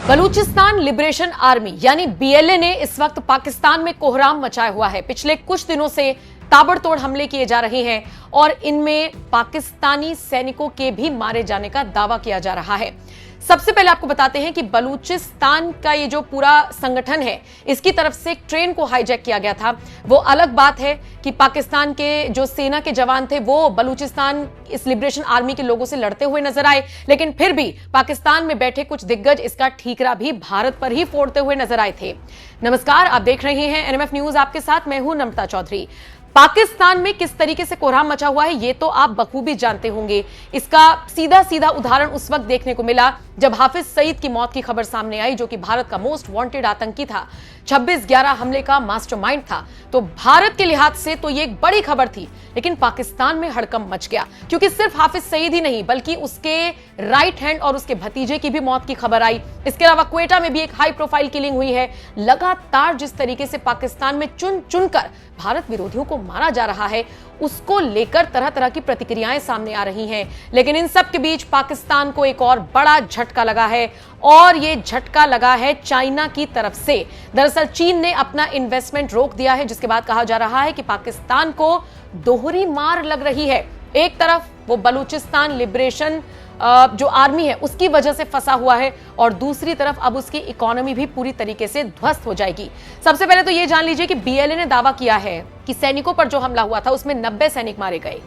Balochistan liberation army यानी BLA ने इस वक्त पाकिस्तान में कोहराम मचाया हुआ है। पिछले कुछ दिनों से ताबड़तोड़ हमले किए जा रहे हैं और इनमें पाकिस्तानी सैनिकों के भी मारे जाने का दावा किया जा रहा है। सबसे पहले आपको बताते हैं कि बलूचिस्तान का ये जो पूरा संगठन है, इसकी तरफ से एक ट्रेन को हाईजैक किया गया था। वो अलग बात है कि पाकिस्तान के जो सेना के जवान थे वो बलूचिस्तान इस लिबरेशन आर्मी के लोगों से लड़ते हुए नजर आए, लेकिन फिर भी पाकिस्तान में बैठे कुछ दिग्गज इसका ठीकरा भी भारत पर ही फोड़ते हुए नजर आए थे। नमस्कार, आप देख रहे हैं एनएमएफ न्यूज, आपके साथ मैं हूं नम्रता चौधरी। पाकिस्तान में किस तरीके से कोहराम मचा हुआ है ये तो आप बखूबी जानते होंगे। इसका सीधा सीधा उदाहरण उस वक्त देखने को मिला जब हाफिज सईद की मौत की खबर सामने आई, जो कि भारत का मोस्ट वांटेड आतंकी था, 26/11 हमले का मास्टरमाइंड था। तो भारत के लिहाज से तो ये एक बड़ी खबर थी, लेकिन पाकिस्तान में हड़कंप मच गया, क्योंकि सिर्फ हाफिज सईद ही नहीं बल्कि उसके राइट हैंड और उसके भतीजे की भी मौत की खबर आई। इसके अलावा क्वेटा में भी एक हाई प्रोफाइल किलिंग हुई है। लगातार जिस तरीके से पाकिस्तान में चुन चुनकर भारत विरोधियों को मारा जा रहा है, उसको लेकर तरह तरह की प्रतिक्रियाएं सामने आ रही हैं। लेकिन इन सब के बीच पाकिस्तान को एक और बड़ा झटका लगा है, और ये झटका लगा है चाइना की तरफ से। दरअसल चीन ने अपना इन्वेस्टमेंट रोक दिया है, जिसके बाद कहा जा रहा है कि पाकिस्तान को दोहरी मार लग रही है। एक तरफ वो बलूचिस्तान लिबरेशन जो आर्मी है उसकी वजह से फंसा हुआ है, और दूसरी तरफ अब उसकी इकोनॉमी भी पूरी तरीके से ध्वस्त हो जाएगी। सबसे पहले तो ये जान लीजिए कि बीएलए ने दावा किया है कि सैनिकों पर जो हमला हुआ था उसमें 90 सैनिक मारे गए।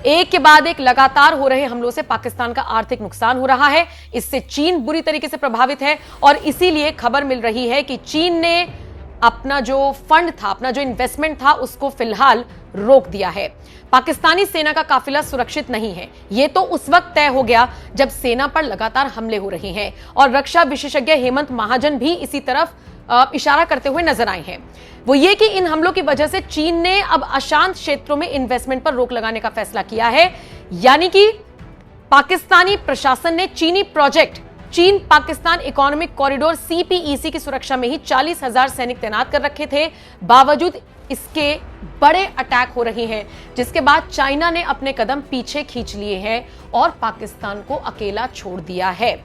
एक के बाद एक लगातार हो रहे हमलों से पाकिस्तान का आर्थिक नुकसान हो रहा है। इससे चीन बुरी तरीके से प्रभावित है, और इसीलिए खबर मिल रही है कि चीन ने अपना जो फंड था, अपना जो इन्वेस्टमेंट था, उसको फिलहाल रोक दिया है। पाकिस्तानी सेना का काफिला सुरक्षित नहीं है, यह तो उस वक्त तय हो गया जब सेना पर लगातार हमले हो रहे हैं, और रक्षा विशेषज्ञ हेमंत महाजन भी इसी तरफ इशारा करते हुए नजर आए हैं। वो ये कि इन हमलों की वजह से चीन ने अब अशांत क्षेत्रों में इन्वेस्टमेंट पर रोक लगाने का फैसला किया है। यानी कि पाकिस्तानी प्रशासन ने चीनी प्रोजेक्ट चीन पाकिस्तान इकोनॉमिक कॉरिडोर सीपीईसी की सुरक्षा में ही 40,000 सैनिक तैनात कर रखे थे। बावजूद इसके बड़े अटैक हो रहे हैं, जिसके बाद चाइना ने अपने कदम पीछे खींच लिए हैं और पाकिस्तान को अकेला छोड़ दिया है।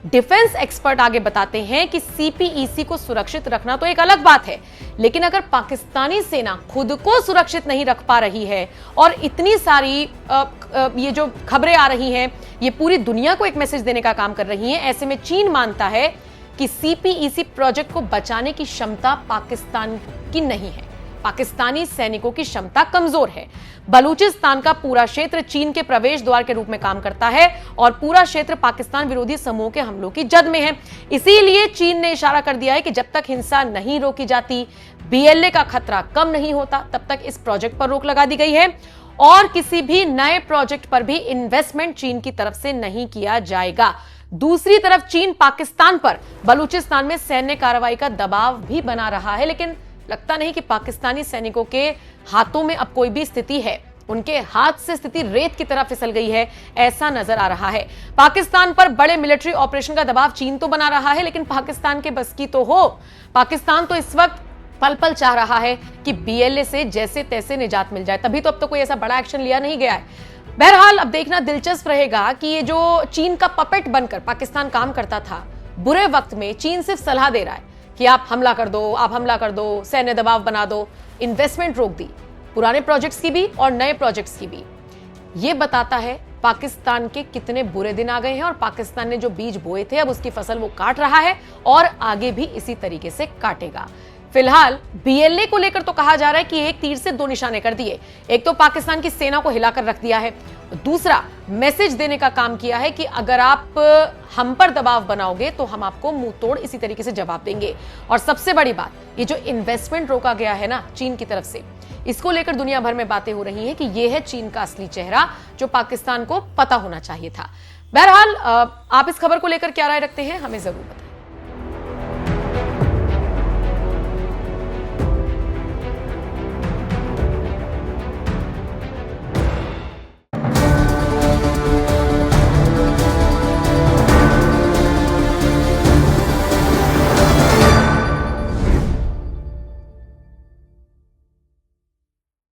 डिफेंस एक्सपर्ट आगे बताते हैं कि सीपीईसी को सुरक्षित रखना तो एक अलग बात है, लेकिन अगर पाकिस्तानी सेना खुद को सुरक्षित नहीं रख पा रही है और इतनी सारी ये जो खबरें आ रही हैं ये पूरी दुनिया को एक मैसेज देने का काम कर रही हैं, ऐसे में चीन मानता है कि सीपीईसी प्रोजेक्ट को बचाने की क्षमता पाकिस्तान की नहीं है। पाकिस्तानी सैनिकों की क्षमता कमजोर है। बलूचिस्तान का पूरा क्षेत्र चीन के प्रवेश द्वार के रूप में काम करता है, और पूरा क्षेत्र पाकिस्तान विरोधी समूह के हमलों की जद में है। इसीलिए चीन ने इशारा कर दिया है कि जब तक हिंसा नहीं रोकी जाती, बीएलए का खतरा कम नहीं होता, तब तक इस प्रोजेक्ट पर रोक लगा दी गई है, और किसी भी नए प्रोजेक्ट पर भी इन्वेस्टमेंट चीन की तरफ से नहीं किया जाएगा। दूसरी तरफ चीन पाकिस्तान पर बलूचिस्तान में सैन्य कार्रवाई का दबाव भी बना रहा है, लेकिन लगता नहीं कि पाकिस्तानी सैनिकों के हाथों में अब कोई भी स्थिति है। उनके हाथ से स्थिति रेत की तरह फिसल गई है, ऐसा नजर आ रहा है। पाकिस्तान पर बड़े मिलिट्री ऑपरेशन का दबाव चीन तो बना रहा है, लेकिन पाकिस्तान के बस की तो हो। पाकिस्तान तो इस वक्त पल पल चाह रहा है कि बीएलए से जैसे तैसे निजात मिल जाए, तभी तो अब तो कोई ऐसा बड़ा एक्शन लिया नहीं गया है। बहरहाल अब देखना दिलचस्प रहेगा कि ये जो चीन का पपेट बनकर पाकिस्तान काम करता था, बुरे वक्त में चीन सिर्फ सलाह दे रहा है कि आप हमला कर दो, आप हमला कर दो, सैन्य दबाव बना दो, इन्वेस्टमेंट रोक दी, पुराने प्रोजेक्ट्स की भी और नए प्रोजेक्ट्स की भी। ये बताता है पाकिस्तान के कितने बुरे दिन आ गए हैं, और पाकिस्तान ने जो बीज बोए थे अब उसकी फसल वो काट रहा है, और आगे भी इसी तरीके से काटेगा। फिलहाल बीएलए को लेकर तो कहा जा रहा है कि एक तीर से दो निशाने कर दिए। एक तो पाकिस्तान की सेना को हिलाकर रख दिया है, दूसरा मैसेज देने का काम किया है कि अगर आप हम पर दबाव बनाओगे तो हम आपको मुंह तोड़ इसी तरीके से जवाब देंगे। और सबसे बड़ी बात, ये जो इन्वेस्टमेंट रोका गया है ना चीन की तरफ से, इसको लेकर दुनिया भर में बातें हो रही हैं कि यह है चीन का असली चेहरा, जो पाकिस्तान को पता होना चाहिए था। बहरहाल आप इस खबर को लेकर क्या राय रखते हैं, हमें जरूर बताएं।